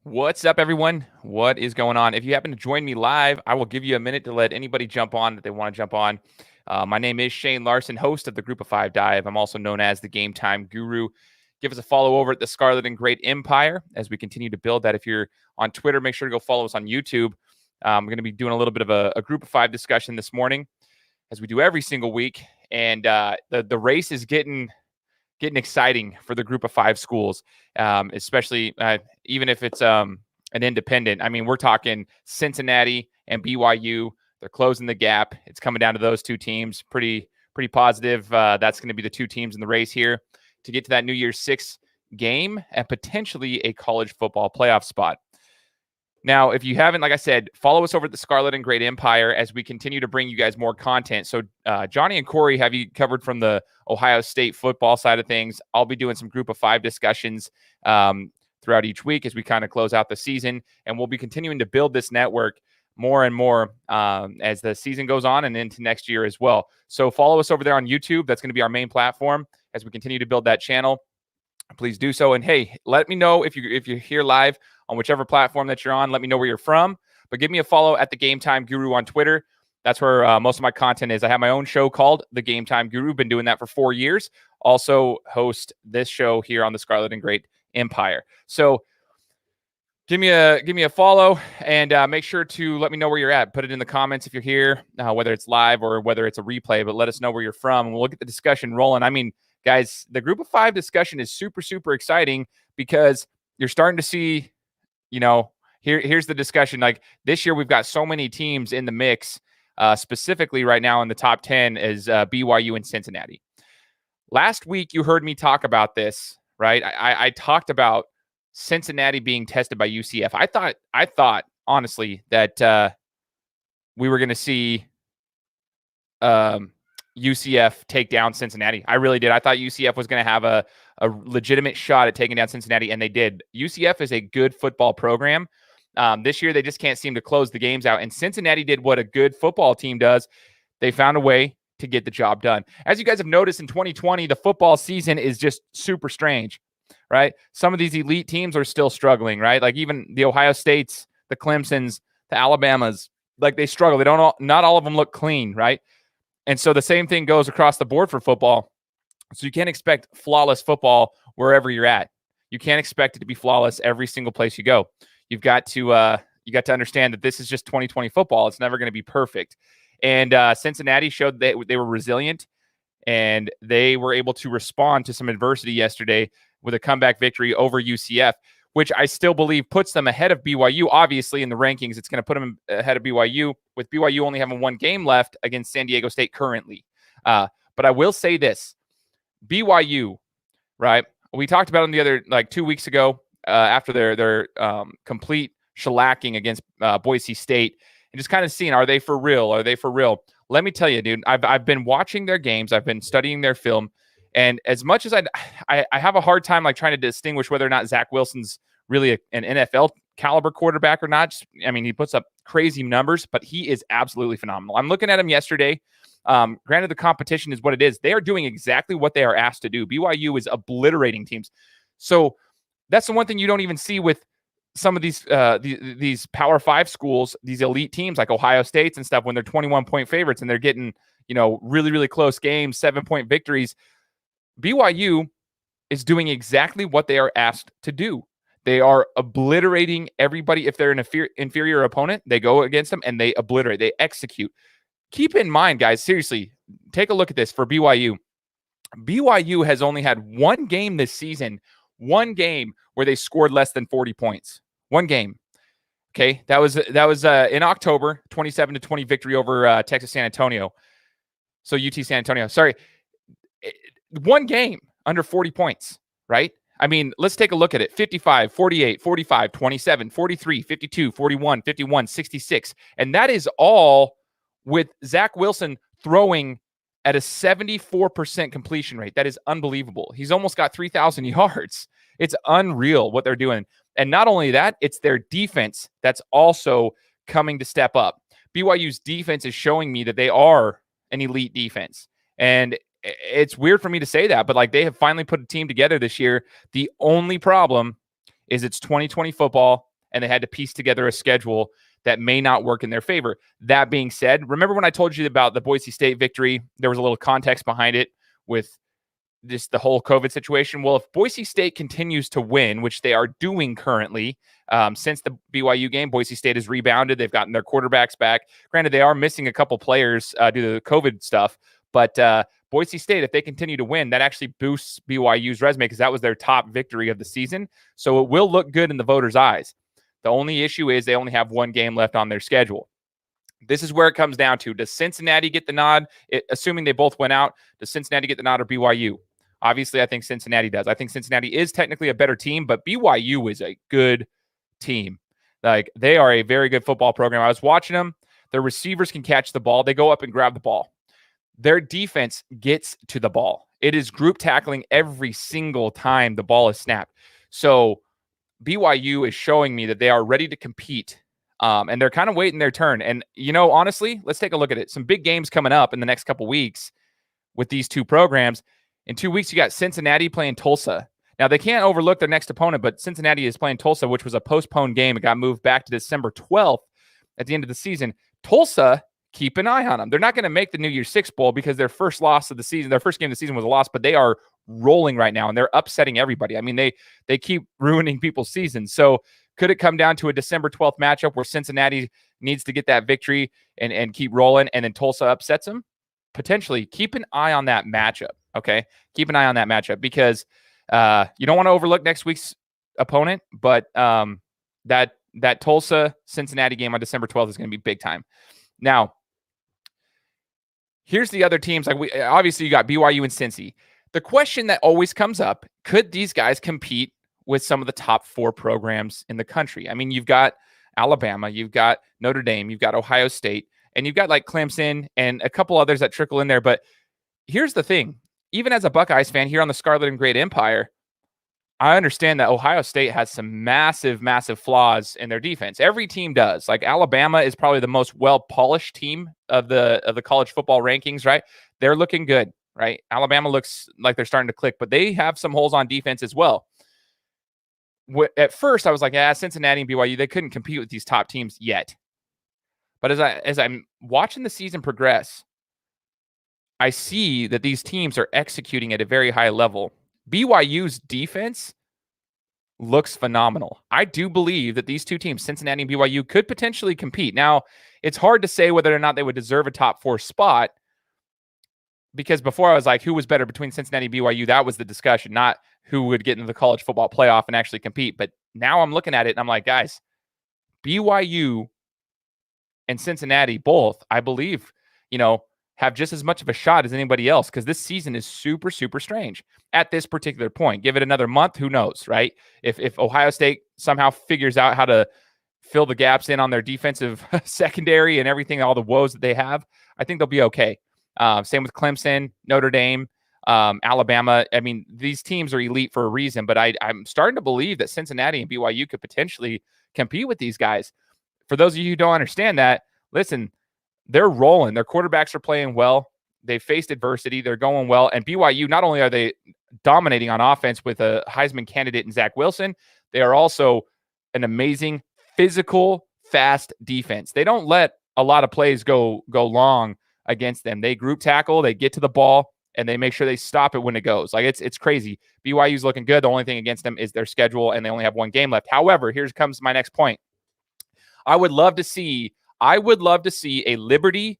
What's up, everyone? What is going on? If you happen to join me live, I will give you a minute to let anybody jump on that they want to jump on. My name is Shane Larson, host of the Group of Five Dive. I'm also known as the Game Time Guru. Give us a follow over at the Scarlet and Great Empire as we continue to build that. If you're on Twitter, make sure to go follow us on YouTube. We're going to be doing a little bit of a Group of Five discussion this morning, as we do every single week. And the race is getting exciting for the Group of Five schools, especially even if it's an independent. I mean, we're talking Cincinnati and BYU. They're closing the gap. It's coming down to those two teams. Pretty positive. That's going to be the two teams in the race here to get to that New Year's Six game and potentially a college football playoff spot. Now, if you haven't, like I said, follow us over at the Scarlet and Great Empire as we continue to bring you guys more content. So Johnny and Corey have you covered from the Ohio State football side of things. I'll be doing some Group of Five discussions throughout each week as we kind of close out the season. And we'll be continuing to build this network more and more as the season goes on and into next year as well. So follow us over there on YouTube. That's going to be our main platform as we continue to build that channel. Please do so. And hey, let me know if you're here live on whichever platform that you're on. Let me know where you're from. But give me a follow at the Game Time Guru on Twitter. That's where most of my content is. I have my own show called The Game Time Guru. Been doing that for 4 years. Also host this show here on the Scarlet and Great Empire. So give me a follow and make sure to let me know where you're at. Put it in the comments if you're here, whether it's live or whether it's a replay. But let us know where you're from, and we'll get the discussion rolling. I mean, guys, the Group of Five discussion is super, super exciting because you're starting to see, here's the discussion. Like this year, we've got so many teams in the mix, specifically right now in the top 10 is BYU and Cincinnati. Last week, you heard me talk about this, right? I talked about Cincinnati being tested by UCF. I thought honestly that we were going to see UCF take down Cincinnati. I really did. I thought UCF was going to have a legitimate shot at taking down Cincinnati, and they did. UCF is a good football program. This year, they just can't seem to close the games out, and Cincinnati did what a good football team does. They found a way to get the job done. As you guys have noticed in 2020, the football season is just super strange, right? Some of these elite teams are still struggling, right? Like even the Ohio States, the Clemsons, the Alabamas, like they struggle. Not all of them look clean, right? And so the same thing goes across the board for football. So you can't expect flawless football wherever you're at. You can't expect it to be flawless every single place you go. You've got to understand that this is just 2020 football. It's never going to be perfect. And Cincinnati showed that they were resilient, and they were able to respond to some adversity yesterday with a comeback victory over UCF, which I still believe puts them ahead of BYU. Obviously, in the rankings, it's going to put them ahead of BYU, with BYU only having one game left against San Diego State currently. But I will say this, BYU, right? We talked about them the other, 2 weeks ago after their complete shellacking against Boise State, and just kind of seeing, are they for real? Are they for real? Let me tell you, dude, I've been watching their games. I've been studying their film. And as much as I have a hard time trying to distinguish whether or not Zach Wilson's really an NFL caliber quarterback or not. I mean, he puts up crazy numbers, but he is absolutely phenomenal. I'm looking at him yesterday. Granted, the competition is what it is. They are doing exactly what they are asked to do. BYU is obliterating teams. So that's the one thing you don't even see with some of these Power 5 schools, these elite teams like Ohio State's and stuff, when they're 21-point favorites and they're getting, really, really close games, 7-point victories. BYU is doing exactly what they are asked to do. They are obliterating everybody. If they're an inferior opponent, they go against them and they obliterate, they execute. Keep in mind, guys, seriously, take a look at this for BYU. BYU has only had one game this season, one game where they scored less than 40 points. One game. Okay, that was in October, 27-20 victory over Texas San Antonio. So UT San Antonio. Sorry. One game under 40 points, right? I mean, let's take a look at it. 55, 48, 45, 27, 43, 52, 41, 51, 66. And that is all with Zach Wilson throwing at a 74% completion rate. That is unbelievable. He's almost got 3,000 yards. It's unreal what they're doing. And not only that, it's their defense that's also coming to step up. BYU's defense is showing me that they are an elite defense. And it's weird for me to say that, but they have finally put a team together this year. The only problem is it's 2020 football. and they had to piece together a schedule that may not work in their favor. That being said, remember when I told you about the Boise State victory? There was a little context behind it with just the whole COVID situation. Well, if Boise State continues to win, which they are doing currently, since the BYU game, Boise State has rebounded. They've gotten their quarterbacks back. Granted, they are missing a couple players due to the COVID stuff, but Boise State, if they continue to win, that actually boosts BYU's resume because that was their top victory of the season. So it will look good in the voters' eyes. The only issue is they only have one game left on their schedule. This is where it comes down to. Does Cincinnati get the nod? Assuming they both went out, does Cincinnati get the nod or BYU? Obviously, I think Cincinnati does. I think Cincinnati is technically a better team, but BYU is a good team. Like, they are a very good football program. I was watching them. Their receivers can catch the ball. They go up and grab the ball. Their defense gets to the ball. It is group tackling every single time the ball is snapped. So BYU is showing me that they are ready to compete. And they're kind of waiting their turn. And, honestly, let's take a look at it. Some big games coming up in the next couple weeks with these two programs. In 2 weeks, you got Cincinnati playing Tulsa. Now, they can't overlook their next opponent, but Cincinnati is playing Tulsa, which was a postponed game. It got moved back to December 12th at the end of the season. Tulsa, keep an eye on them. They're not going to make the New Year's Six Bowl because their first loss of the season, their first game of the season was a loss, but they are rolling right now, and they're upsetting everybody. I mean, they keep ruining people's seasons. So could it come down to a December 12th matchup where Cincinnati needs to get that victory and keep rolling, and then Tulsa upsets them? Potentially. Keep an eye on that matchup, okay? Keep an eye on that matchup because you don't want to overlook next week's opponent, but that Tulsa-Cincinnati game on December 12th is going to be big time. Now, here's the other teams. Obviously, you got BYU and Cincy. The question that always comes up, could these guys compete with some of the top 4 programs in the country? I mean, you've got Alabama, you've got Notre Dame, you've got Ohio State, and you've got like Clemson and a couple others that trickle in there. But here's the thing. Even as a Buckeyes fan here on the Scarlet and Great Empire, I understand that Ohio State has some massive, massive flaws in their defense. Every team does. Like, Alabama is probably the most well-polished team of the college football rankings, right? They're looking good, right? Alabama looks like they're starting to click, but they have some holes on defense as well. At first, I was like, Cincinnati and BYU, they couldn't compete with these top teams yet. But as I'm watching the season progress, I see that these teams are executing at a very high level. BYU's defense looks phenomenal. I do believe that these two teams, Cincinnati and BYU, could potentially compete. Now, it's hard to say whether or not they would deserve a top 4 spot, because before I was like, who was better between Cincinnati and BYU? That was the discussion, not who would get into the college football playoff and actually compete. But now I'm looking at it and I'm like, guys, BYU and Cincinnati both, I believe, have just as much of a shot as anybody else, because this season is super, super strange at this particular point. Give it another month, who knows, right? If Ohio State somehow figures out how to fill the gaps in on their defensive secondary and everything, all the woes that they have, I think they'll be okay. Same with Clemson, Notre Dame, Alabama. I mean, these teams are elite for a reason, but I'm starting to believe that Cincinnati and BYU could potentially compete with these guys. For those of you who don't understand that, listen, they're rolling. Their quarterbacks are playing well. They faced adversity. They're going well. And BYU, not only are they dominating on offense with a Heisman candidate in Zach Wilson, they are also an amazing physical, fast defense. They don't let a lot of plays go long against them. They group tackle, they get to the ball, and they make sure they stop it when it goes. Like, it's crazy. BYU's looking good. The only thing against them is their schedule, and they only have one game left. However, here comes my next point. I would love to see a Liberty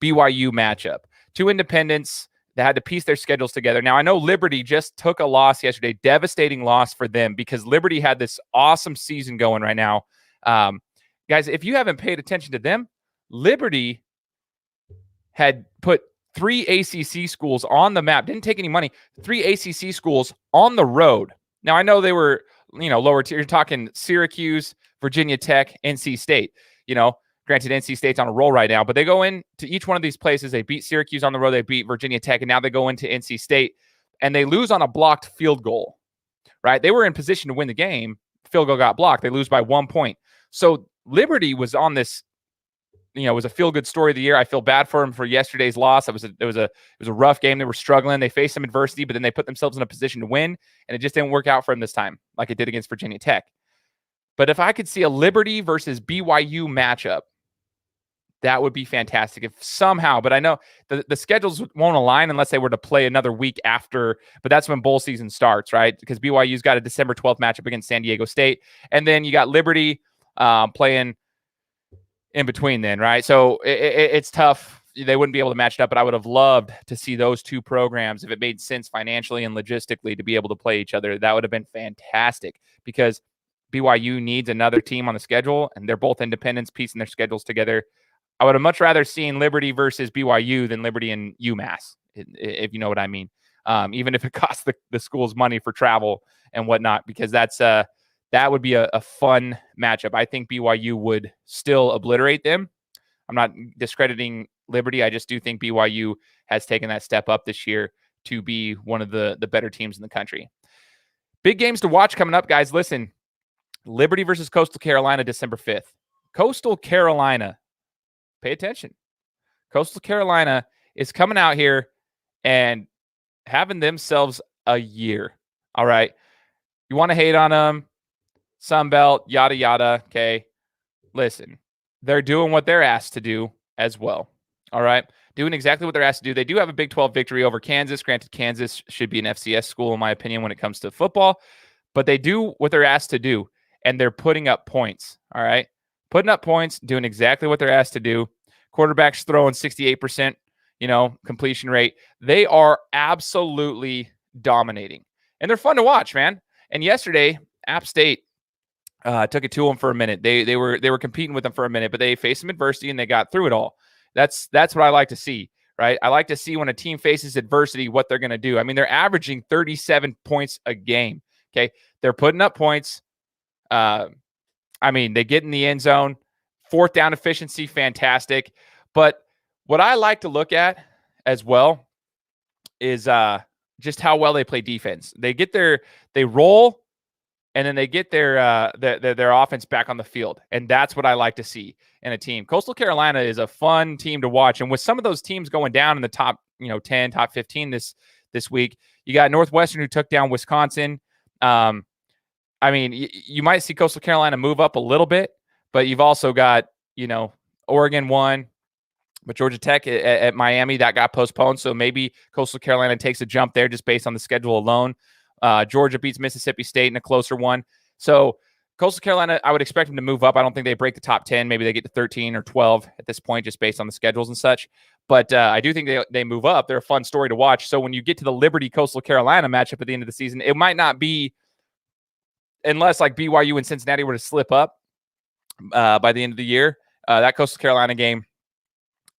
BYU matchup. Two independents that had to piece their schedules together. Now, I know Liberty just took a loss yesterday, devastating loss for them, because Liberty had this awesome season going right now. Guys, if you haven't paid attention to them, Liberty had put 3 ACC schools on the map, didn't take any money, 3 ACC schools on the road. Now, I know they were, lower tier. You're talking Syracuse, Virginia Tech, NC State. Granted, NC State's on a roll right now, but they go in to each one of these places. They beat Syracuse on the road. They beat Virginia Tech, and now they go into NC State, and they lose on a blocked field goal, right? They were in position to win the game. Field goal got blocked. They lose by 1 point. So Liberty was on this, it was a feel-good story of the year. I feel bad for them for yesterday's loss. It was a rough game. They were struggling. They faced some adversity, but then they put themselves in a position to win, and it just didn't work out for them this time like it did against Virginia Tech. But if I could see a Liberty versus BYU matchup, that would be fantastic if somehow, but I know the schedules won't align unless they were to play another week after, but that's when bowl season starts, right? Because BYU's got a December 12th matchup against San Diego State. And then you got Liberty playing in between then, right? So it's tough. They wouldn't be able to match it up, but I would have loved to see those two programs, if it made sense financially and logistically, to be able to play each other. That would have been fantastic because BYU needs another team on the schedule, and they're both independents piecing their schedules together. I would have much rather seen Liberty versus BYU than Liberty and UMass, if you know what I mean. Even if it costs the schools money for travel and whatnot, because that would be a fun matchup. I think BYU would still obliterate them. I'm not discrediting Liberty. I just do think BYU has taken that step up this year to be one of the better teams in the country. Big games to watch coming up, guys. Listen, Liberty versus Coastal Carolina, December 5th. Coastal Carolina. Pay attention. Coastal Carolina is coming out here and having themselves a year. All right. You want to hate on them, Sun Belt, yada, yada. Okay. Listen, they're doing what they're asked to do as well. All right. Doing exactly what they're asked to do. They do have a Big 12 victory over Kansas. Granted, Kansas should be an FCS school, in my opinion, when it comes to football. But they do what they're asked to do, and they're putting up points. All right. Putting up points, doing exactly what they're asked to do. Quarterbacks throwing 68%, completion rate. They are absolutely dominating. And they're fun to watch, man. And yesterday, App State took it to them for a minute. They were competing with them for a minute, but they faced some adversity and they got through it all. That's what I like to see, right? I like to see when a team faces adversity what they're going to do. I mean, they're averaging 37 points a game. Okay, they're putting up points. They get in the end zone. Fourth down efficiency, fantastic. But what I like to look at as well is just how well they play defense. They roll, and then they get their offense back on the field. And that's what I like to see in a team. Coastal Carolina is a fun team to watch. And with some of those teams going down in the top 10, top 15 this week, you got Northwestern who took down Wisconsin. You might see Coastal Carolina move up a little bit, but you've also got, Oregon won, but Georgia Tech at Miami, that got postponed. So maybe Coastal Carolina takes a jump there just based on the schedule alone. Georgia beats Mississippi State in a closer one. So Coastal Carolina, I would expect them to move up. I don't think they break the top 10. Maybe they get to 13 or 12 at this point, just based on the schedules and such. But I do think they move up. They're a fun story to watch. So when you get to the Liberty Coastal Carolina matchup at the end of the season, it might not be, unless like BYU and Cincinnati were to slip up by the end of the year, that Coastal Carolina game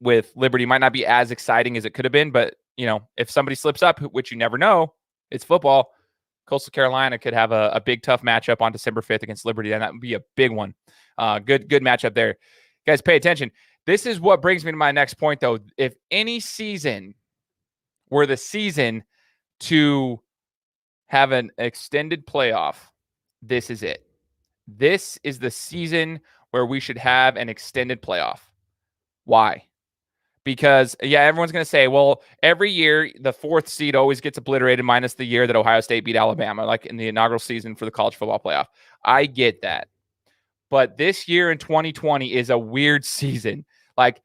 with Liberty might not be as exciting as it could have been. But, if somebody slips up, which you never know, it's football, Coastal Carolina could have a big, tough matchup on December 5th against Liberty, and that would be a big one. Good matchup there. Guys, pay attention. This is what brings me to my next point, though. If any season were the season to have an extended playoff, this is it. This is the season where we should have an extended playoff. Why? Because, everyone's going to say, well, every year the fourth seed always gets obliterated minus the year that Ohio State beat Alabama, like in the inaugural season for the college football playoff. I get that. But this year in 2020 is a weird season. Like,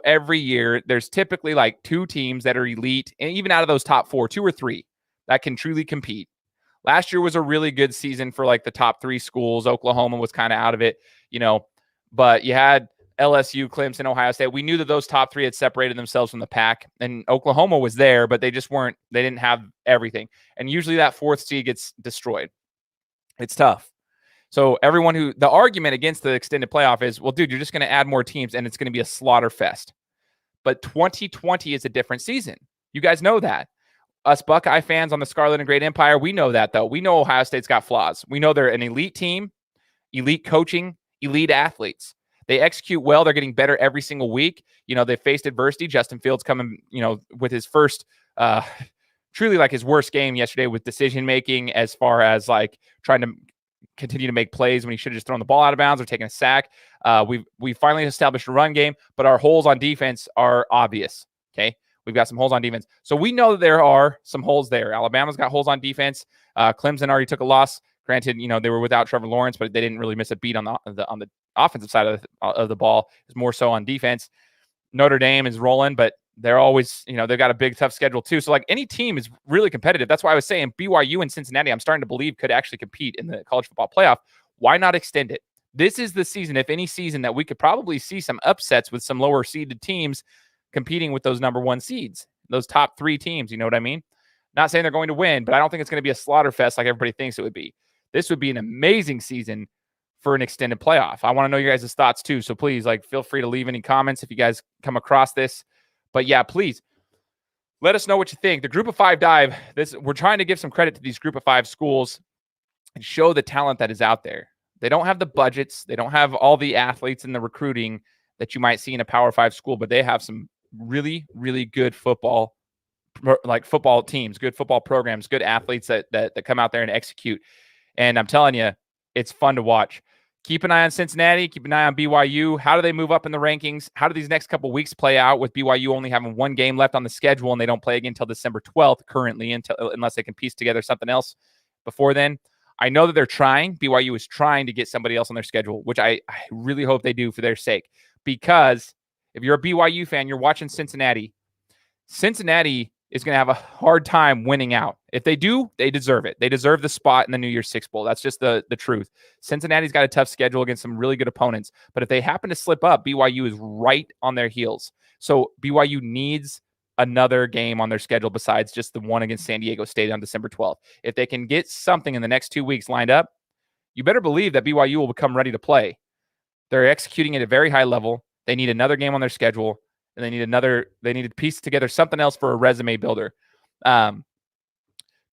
every year there's typically like two teams that are elite, and even out of those top four, two or three that can truly compete. Last year was a really good season for like the top three schools. Oklahoma was kind of out of it, but you had LSU, Clemson, Ohio State. We knew that those top three had separated themselves from the pack, and Oklahoma was there, but they didn't have everything. And usually that fourth seed gets destroyed. It's tough. So the argument against the extended playoff is, well, dude, you're just going to add more teams and it's going to be a slaughter fest. But 2020 is a different season. You guys know that. Us Buckeye fans on the Scarlet and Great Empire, we know that, though. We know Ohio State's got flaws. We know they're an elite team, elite coaching, elite athletes. They execute well. They're getting better every single week. They faced adversity. Justin Fields coming, with his first, truly like his worst game yesterday with decision-making as far as like trying to continue to make plays when he should have just thrown the ball out of bounds or taken a sack. We finally established a run game, but our holes on defense are obvious. Okay. We've got some holes on defense. So we know that there are some holes there. Alabama's got holes on defense. Clemson already took a loss. Granted, they were without Trevor Lawrence, but they didn't really miss a beat on the offensive side of the ball. It's more so on defense. Notre Dame is rolling, but they're always, they've got a big, tough schedule too. So like any team is really competitive. That's why I was saying BYU and Cincinnati, I'm starting to believe could actually compete in the college football playoff. Why not extend it? This is the season, if any season, that we could probably see some upsets with some lower seeded teams competing with those number one seeds, those top 3 teams. You know what I mean? Not saying they're going to win, but I don't think it's going to be a slaughter fest like everybody thinks it would be. This would be an amazing season for an extended playoff. I want to know your guys' thoughts too. So please, feel free to leave any comments if you guys come across this. But yeah, please let us know what you think. The Group of 5 dive, we're trying to give some credit to these Group of 5 schools and show the talent that is out there. They don't have the budgets. They don't have all the athletes and the recruiting that you might see in a Power 5 school, but they have some really, really good football teams, good football programs, good athletes that come out there and execute. And I'm telling you, it's fun to watch. Keep an eye on Cincinnati. Keep an eye on BYU. How do they move up in the rankings? How do these next couple weeks play out with BYU only having 1 game left on the schedule, and they don't play again until December 12th currently, unless they can piece together something else before then? I know that they're trying. BYU is trying to get somebody else on their schedule, which I really hope they do for their sake. Because if you're a BYU fan, you're watching Cincinnati. Cincinnati is going to have a hard time winning out. If they do, they deserve it. They deserve the spot in the New Year's Six Bowl. That's just the truth. Cincinnati's got a tough schedule against some really good opponents. But if they happen to slip up, BYU is right on their heels. So BYU needs another game on their schedule besides just the one against San Diego State on December 12th. If they can get something in the next 2 weeks lined up, you better believe that BYU will become ready to play. They're executing at a very high level. They need another game on their schedule, and they need to piece together something else for a resume builder.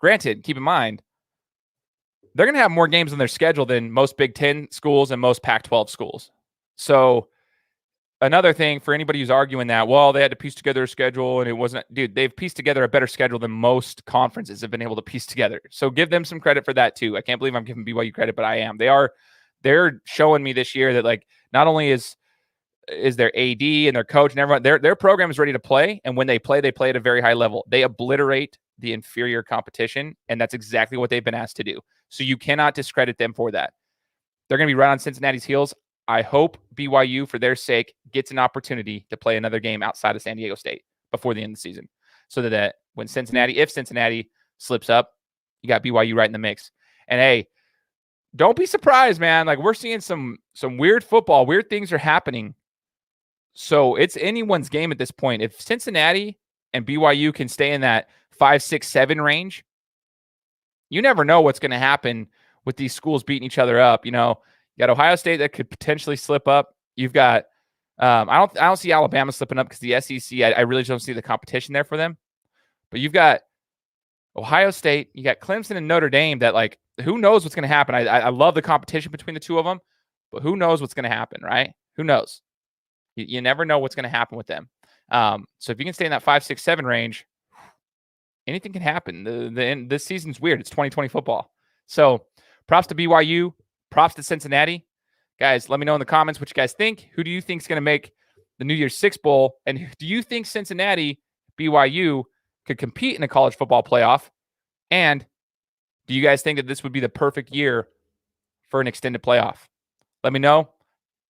Granted, keep in mind, they're going to have more games on their schedule than most Big Ten schools and most Pac-12 schools. So another thing for anybody who's arguing that, well, they had to piece together a schedule and it wasn't, dude, they've pieced together a better schedule than most conferences have been able to piece together. So give them some credit for that too. I can't believe I'm giving BYU credit, but I am. They're showing me this year that not only is their AD and their coach and everyone, their program is ready to play. And when they play at a very high level. They obliterate the inferior competition. And that's exactly what they've been asked to do. So you cannot discredit them for that. They're going to be right on Cincinnati's heels. I hope BYU, for their sake, gets an opportunity to play another game outside of San Diego State before the end of the season. So that if Cincinnati slips up, you got BYU right in the mix. And hey, don't be surprised, man. We're seeing some weird football. Weird things are happening. So it's anyone's game at this point. If Cincinnati and BYU can stay in that 5, 6, 7 range, you never know what's going to happen with these schools beating each other up. You got Ohio State that could potentially slip up. You've got I don't see Alabama slipping up because the SEC, I really don't see the competition there for them. But you've got Ohio State, you got Clemson and Notre Dame that who knows what's going to happen. I love the competition between the two of them, but who knows what's going to happen, right? Who knows? You never know what's going to happen with them. So if you can stay in that 5, 6, 7 range, anything can happen. This season's weird. It's 2020 football. So props to BYU. Props to Cincinnati. Guys, let me know in the comments what you guys think. Who do you think is going to make the New Year's Six Bowl? And do you think Cincinnati, BYU could compete in a college football playoff? And do you guys think that this would be the perfect year for an extended playoff? Let me know.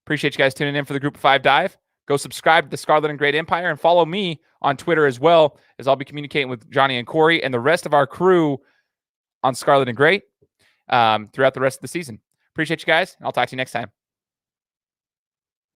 Appreciate you guys tuning in for the Group of 5 dive. Go subscribe to the Scarlet and Great Empire and follow me on Twitter as well, as I'll be communicating with Johnny and Corey and the rest of our crew on Scarlet and Great throughout the rest of the season. Appreciate you guys. I'll talk to you next time.